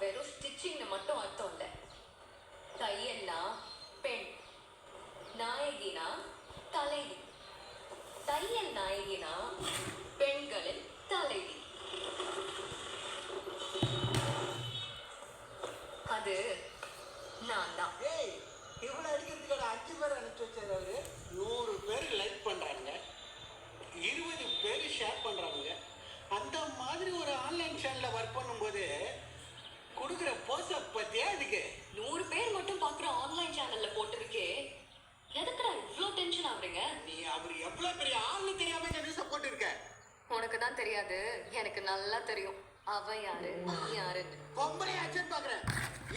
வெறும் ஸ்டிச்சிங்னு மட்டும் அர்த்தம் இல்லை. தையல்னா பெண், நாயகினா தலைவி. தையல் நாயகினா பெண்களின் தலைவி. அது நான் தான். இவ்வளவு அடிக்கிறதுக்கு 5 பேர் அனுப்பிச்சு வச்சாரு அவரு. 100 பேர் லைக் பண்றாங்க, 20 பேர் ஷேர் பண்றாங்க. அந்த மாதிரி ஒரு ஆன்லைன் சேனல்ல ஒர்க் பண்ணும்போது கொடுக்குற போஸ்ட் பத்தியா இதுக்கு 100 பேர் மட்டும் பாக்குற ஆன்லைன் சேனல்ல போட்டிருக்கே, எதுக்குடா இவ்ளோ டென்ஷன் ஆகுறீங்க? நீ அவர் எவ்வளவு பெரிய ஆள்னு தெரியாம இந்த நியூஸ போட்டுருக்க. உனக்கு தான் தெரியாது, எனக்கு நல்லா தெரியும் அவ யாரு நீ யாருன்னு. பொம்பளை ஆச்சன் பாக்குறேன்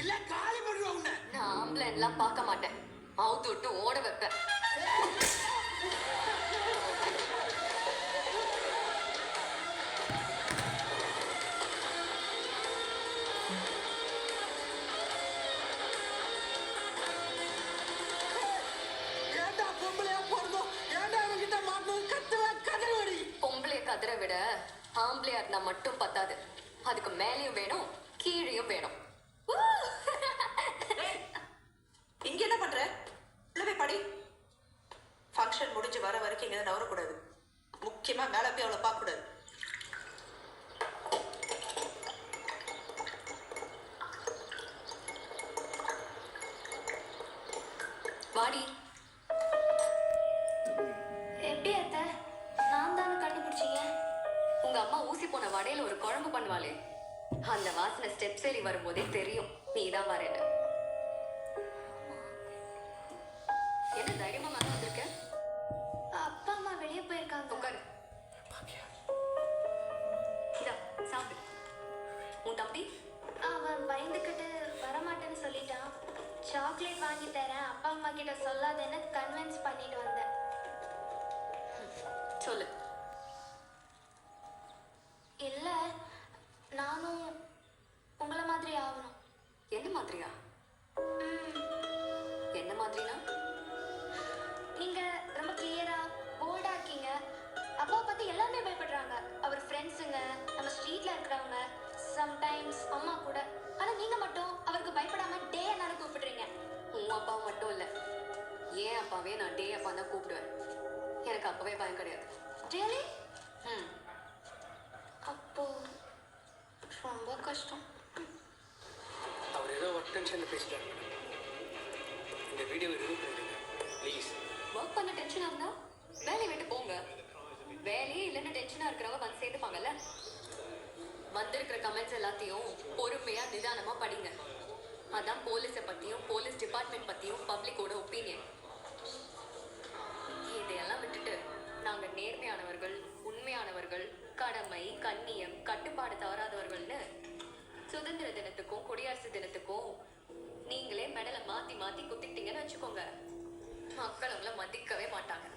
இல்ல காலி பண்ணுவ உன்னை. நான் ஆம்பளை எல்லாம் பார்க்க மாட்டேன், அவுத்து விட்டு ஓட வைப்பேன். ஏன்டா பொம்பளையா பிறந்தோம், ஏன்டா அவங்கிட்ட மாட்டணும் கத்துவ கதறி. பொம்பளைய கதற விட ஆம்பளையா இருந்தா மட்டும் பத்தாது, அதுக்கு மேலேயும் வேணும் கீழேயும் வேணும். இங்க என்ன பண்ற? உள்ளவே படி. ஃபங்க்ஷன் முடிஞ்சு வர வரைக்கும் இங்க நவரக்கூடாது. முக்கியமா மேல போய் அவளை பார்க்க கூடாது. வாடி. எப்படி அத்தை? நான் தானே கண்டுபிடிச்சீங்க? உங்க அம்மா ஊசி போன வடையில ஒரு குழம்பு பண்ணுவாளே, அந்த வாசனை ஸ்டெப்ஸ் ஏறி வரும்போதே தெரியும் நீதான் வரேன்னு. என்ன தைரியமா மேல வந்திருக்க? அப்பா அம்மா வெளியே போயிருக்காங்க. உட்காரு. இதா சாப்பிடு. உன் தம்பி அவன் பயந்துக்கிட்டு வரமாட்டேன்னு சொல்லிட்டான். சாக்லேட் வாங்கி தரேன், அப்பா அம்மா கிட்ட சொல்லாதேன்னு கன்வின்ஸ் பண்ணிட்டு வந்தேன். சொல்லு. இல்லை, நானும் உங்களை மாதிரி ஆகணும். என்ன மாதிரியா? என்ன மாதிரினா? நீங்க ரொம்ப கிளியரா போல்டா இருக்கீங்க. அப்பாவை பத்தி எல்லாருமே பயப்படுறாங்க. அவர் ஃப்ரெண்ட்ஸுங்க, நம்ம ஸ்ட்ரீட்ல இருக்கிறவங்க, சம்டைம்ஸ் அம்மா கூட. ஆனா நீங்க மட்டும் அவருக்கு பயப்படாம டே என்னன்னு கூப்பிடுறீங்க. உன் அப்பா மட்டும் இல்ல, ஏன் அப்பாவே நான் டே அப்பா தான் கூப்பிடுவேன். எனக்கு அப்பவே பயம் கிடையாது. ரியலி? ம். அப்போ ரொம்ப கஷ்டம். அவர் ஏதோ ஒர்க் டென்ஷன்ல பேசிட்டாரு. இந்த வீடியோ ரிமூவ் பண்ணிடுங்க ப்ளீஸ். ஒர்க் பண்ண டென்ஷனா இருந்தா வேலையை விட்டு போங்க. வேலையே இல்லைன்னு டென்ஷனா இருக்கிறவங்க வந்து சேர்த்துப்பாங்கல்ல. வந்திருக்கிற கமெண்ட்ஸ் எல்லாத்தையும் பொறுமையா நிதானமா படிங்க. அதான் போலீஸை பத்தியும் போலீஸ் டிபார்ட்மெண்ட் பத்தியும் பப்ளிக்கோட ஒப்பீனியன். இதையெல்லாம் விட்டுட்டு நாங்க நேர்மையானவர்கள், உண்மையானவர்கள், கடமை, கண்ணியம், கட்டுப்பாடு தவறாதவர்கள்னு சுதந்திர தினத்துக்கும் குடியரசு தினத்துக்கும் நீங்களே மெடலை மாத்தி மாத்தி குத்திக்கிட்டீங்கன்னு வச்சுக்கோங்க, மக்கள் அவங்கள மதிக்கவே மாட்டாங்க.